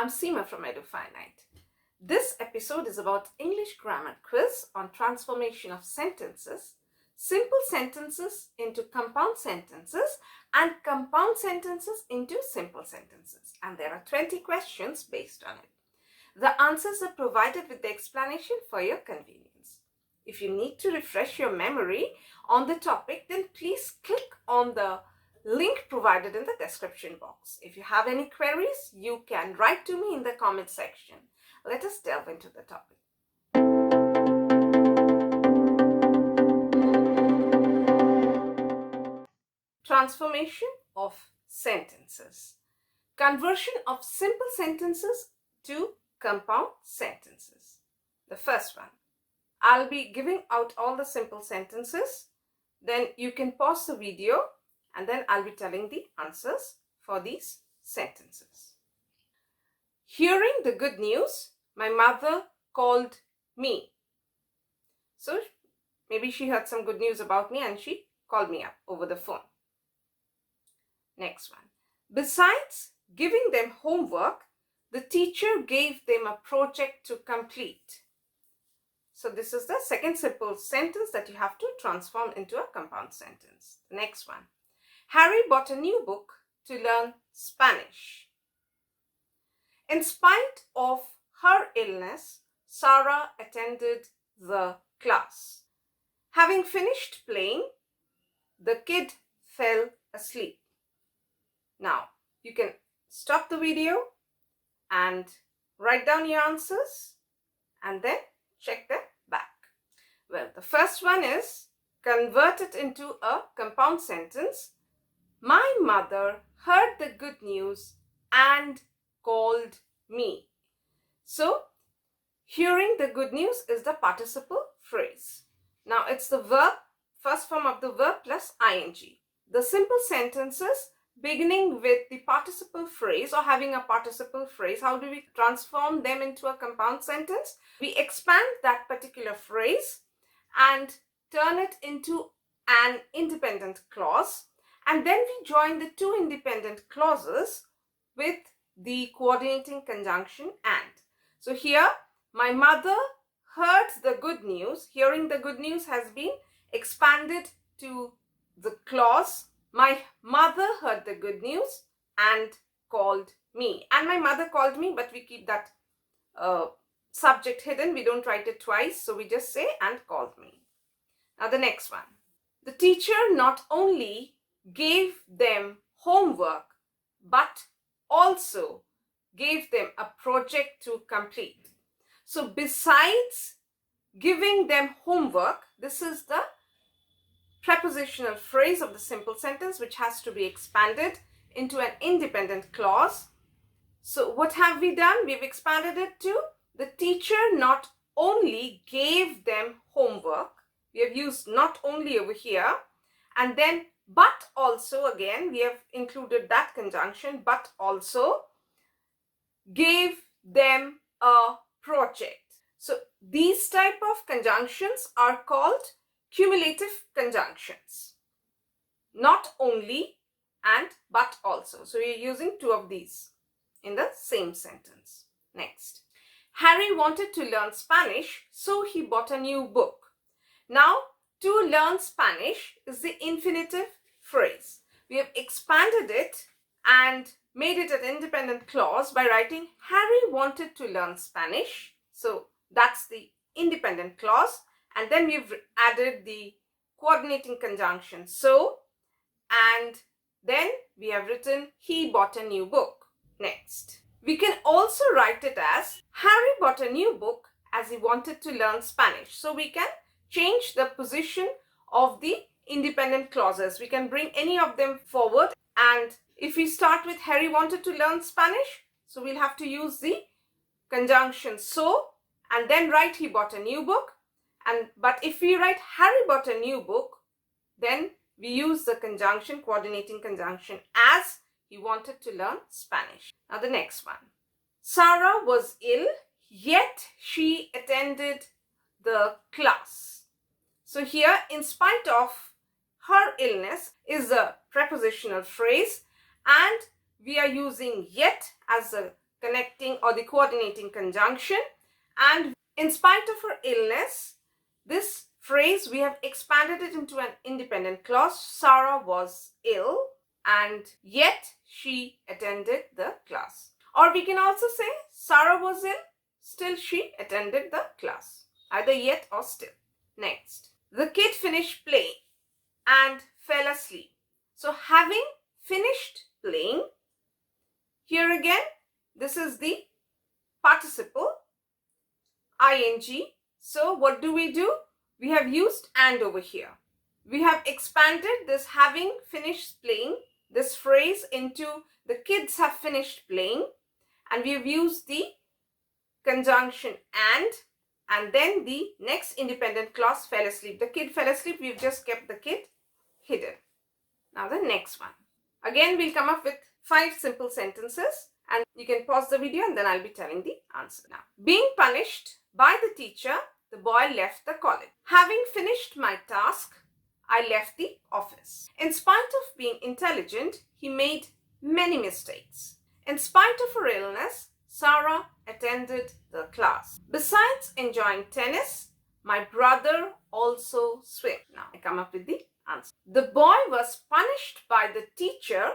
I'm Seema from Edufinite. This episode is about English grammar quiz on transformation of sentences, simple sentences into compound sentences, and compound sentences into simple sentences. And there are 20 questions based on it. The answers are provided with the explanation for your convenience. If you need to refresh your memory on the topic, then please click on the link provided in the description box. If you have any queries, you can write to me in the comment section. Let us delve into the topic. Transformation of sentences. Conversion of simple sentences to compound sentences. The first one. I'll be giving out all the simple sentences. Then you can pause the video and then I'll be telling the answers for these sentences. Hearing the good news, my mother called me. So maybe she heard some good news about me and she called me up over the phone. Next one. Besides giving them homework, the teacher gave them a project to complete. So this is the second simple sentence that you have to transform into a compound sentence. The next one. Harry bought a new book to learn Spanish. In spite of her illness, Sarah attended the class. Having finished playing, the kid fell asleep. Now, you can stop the video and write down your answers and then check them back. Well, the first one is convert it into a compound sentence. My mother heard the good news and called me. So, hearing the good news is the participle phrase. Now, it's the verb, first form of the verb plus ing. The simple sentences beginning with the participle phrase or having a participle phrase, how do we transform them into a compound sentence? We expand that particular phrase and turn it into an independent clause. And then we join the two independent clauses with the coordinating conjunction and. So here, my mother heard the good news. Hearing the good news has been expanded to the clause. My mother heard the good news and called me. And my mother called me, but we keep that subject hidden. We don't write it twice. So we just say and called me. Now the next one. The teacher not only gave them homework, but also gave them a project to complete. So besides giving them homework, this is the prepositional phrase of the simple sentence which has to be expanded into an independent clause. So what have we done? We've expanded it to the teacher not only gave them homework. We have used not only over here, and then but also, again we have included that conjunction, but also gave them a project. So these type of conjunctions are called cumulative conjunctions. Not only and but also. So we are using two of these in the same sentence. Next. Harry wanted to learn Spanish, so he bought a new book. Now, to learn Spanish is the infinitive phrase. We have expanded it and made it an independent clause by writing Harry wanted to learn Spanish. So that's the independent clause. And then we've added the coordinating conjunction so, and then we have written he bought a new book. Next. We can also write it as Harry bought a new book as he wanted to learn Spanish. So we can change the position of the independent clauses. We can bring any of them forward, and if we start with Harry wanted to learn Spanish, so we'll have to use the conjunction so and then write he bought a new book. But if we write Harry bought a new book, then we use the conjunction, coordinating conjunction as he wanted to learn Spanish. Now the next one. Sarah was ill, yet she attended the class. So here, in spite of her illness is a prepositional phrase, and we are using yet as a connecting or the coordinating conjunction. And in spite of her illness, this phrase we have expanded it into an independent clause. Sarah was ill and yet she attended the class. Or we can also say Sarah was ill, still she attended the class. Either yet or still. Next, the kid finished playing and fell asleep. So having finished playing, here again, this is the participle ing. So what do? We have used and over here. We have expanded this having finished playing, this phrase, into the kids have finished playing, and we have used the conjunction and then the next independent clause fell asleep. The kid fell asleep, we've just kept the kid hidden. Now the next one. Again, we'll come up with 5 simple sentences and you can pause the video and then I'll be telling the answer. Now, being punished by the teacher, the boy left the college. Having finished my task, I left the office. In spite of being intelligent, he made many mistakes. In spite of her illness, Sarah attended the class. Besides enjoying tennis, my brother also swam. Now I come up with the answer. The boy was punished by the teacher.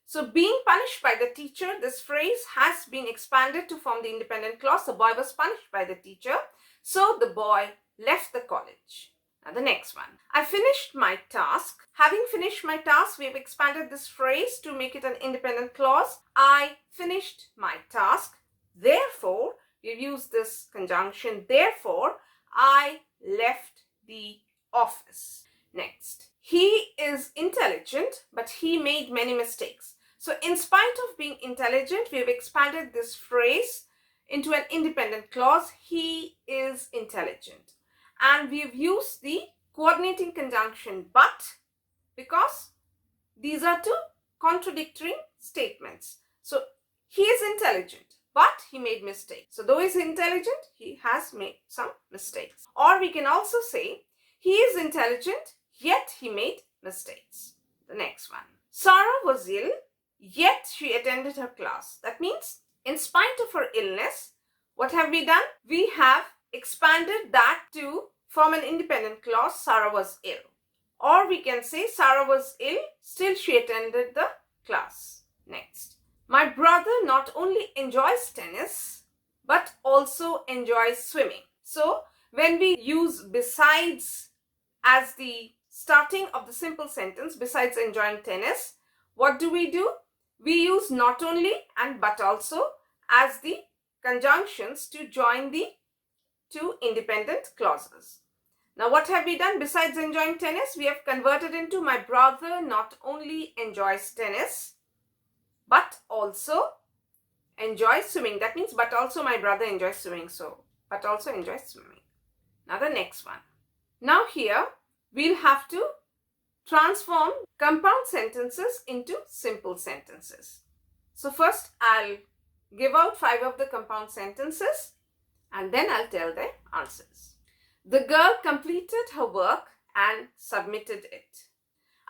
So being punished by the teacher, this phrase has been expanded to form the independent clause. The boy was punished by the teacher. So the boy left the college. Now the next one. I finished my task. Having finished my task, we have expanded this phrase to make it an independent clause. I finished my task. Therefore, we've used this conjunction. Therefore, I left the office. Next. He is intelligent, but he made many mistakes. So in spite of being intelligent, we have expanded this phrase into an independent clause. He is intelligent. And we have used the coordinating conjunction but, because these are 2 contradictory statements. So he is intelligent, but he made mistakes. So though he is intelligent, he has made some mistakes. Or we can also say he is intelligent, yet he made mistakes. The next one. Sarah was ill, yet she attended her class. That means in spite of her illness, what have we done? We have expanded that to form an independent clause. Sarah was ill. Or we can say Sarah was ill, still she attended the class. Next. My brother not only enjoys tennis, but also enjoys swimming. So when we use besides as the starting of the simple sentence, besides enjoying tennis, what do? We use not only and but also as the conjunctions to join the 2 independent clauses. Now what have we done? Besides enjoying tennis, we have converted into my brother not only enjoys tennis, but also enjoys swimming. That means but also my brother enjoys swimming. So but also enjoys swimming. Now the next one. Now here we'll have to transform compound sentences into simple sentences. So first I'll give out 5 of the compound sentences and then I'll tell their answers. The girl completed her work and submitted it.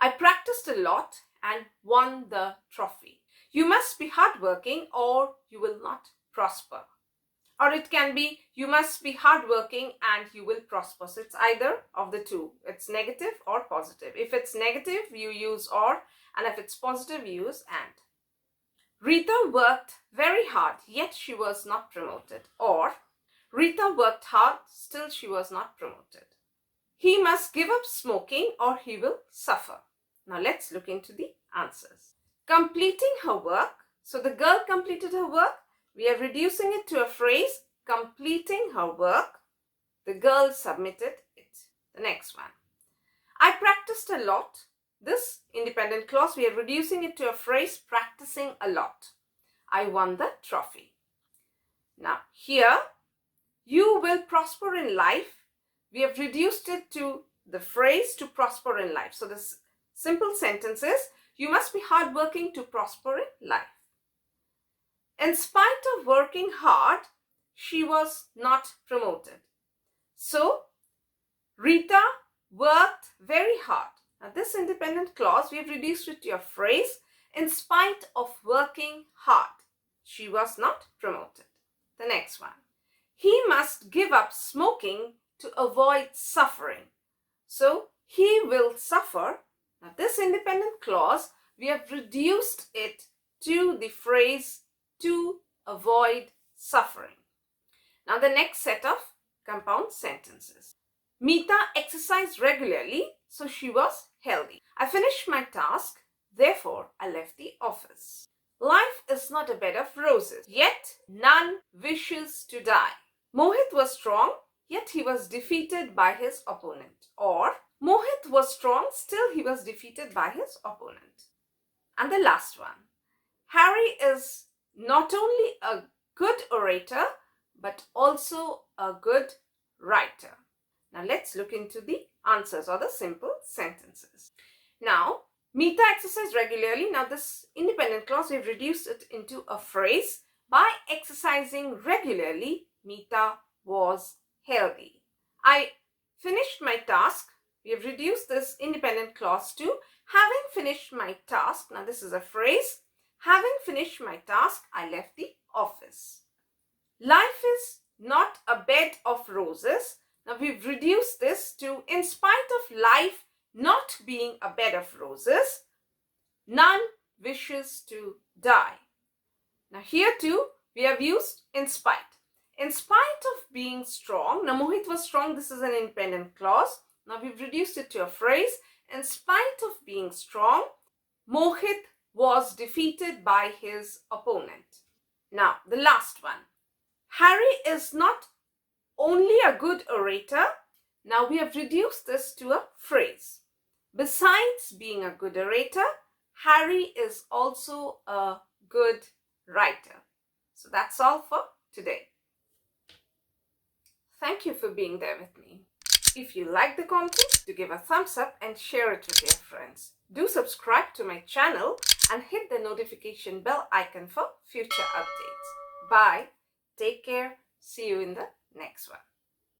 I practiced a lot and won the trophy. You must be hardworking or you will not prosper. Or it can be, you must be hardworking and you will prosper. So it's either of the 2. It's negative or positive. If it's negative, you use or, and if it's positive, you use and. Rita worked very hard, yet she was not promoted. Or, Rita worked hard, still she was not promoted. He must give up smoking or he will suffer. Now let's look into the answers. Completing her work. So the girl completed her work. We are reducing it to a phrase, completing her work. The girl submitted it. The next one. I practiced a lot. This independent clause, we are reducing it to a phrase, practicing a lot. I won the trophy. Now here, you will prosper in life. We have reduced it to the phrase to prosper in life. So this simple sentence is, you must be hardworking to prosper in life. In spite of working hard, she was not promoted. So, Rita worked very hard. Now, this independent clause, we have reduced it to a phrase, in spite of working hard. She was not promoted. The next one. He must give up smoking to avoid suffering. So, he will suffer. Now, this independent clause, we have reduced it to the phrase to avoid suffering. Now, the next set of compound sentences. Meeta exercised regularly, so she was healthy. I finished my task, therefore I left the office. Life is not a bed of roses, yet none wishes to die. Mohit was strong, yet he was defeated by his opponent. Or, Mohit was strong, still he was defeated by his opponent. And the last one. Harry is not only a good orator, but also a good writer. Now let's look into the answers or the simple sentences. Now, Meeta exercised regularly. Now this independent clause, we've reduced it into a phrase. By exercising regularly, Meeta was healthy. I finished my task. We have reduced this independent clause to having finished my task. Now this is a phrase. Having finished my task, I left the office. Life is not a bed of roses. Now we've reduced this to, in spite of life not being a bed of roses, none wishes to die. Now here too, we have used in spite. In spite of being strong, now Mohit was strong, this is an independent clause. Now we've reduced it to a phrase. In spite of being strong, Mohit was defeated by his opponent. Now the last one. Harry is not only a good orator. Now we have reduced this to a phrase. Besides being a good orator, Harry is also a good writer. So that's all for today. Thank you for being there with me. If you like the content, do give a thumbs up and share it with your friends. Do subscribe to my channel and hit the notification bell icon for future updates. Bye. Take care. See you in the next one.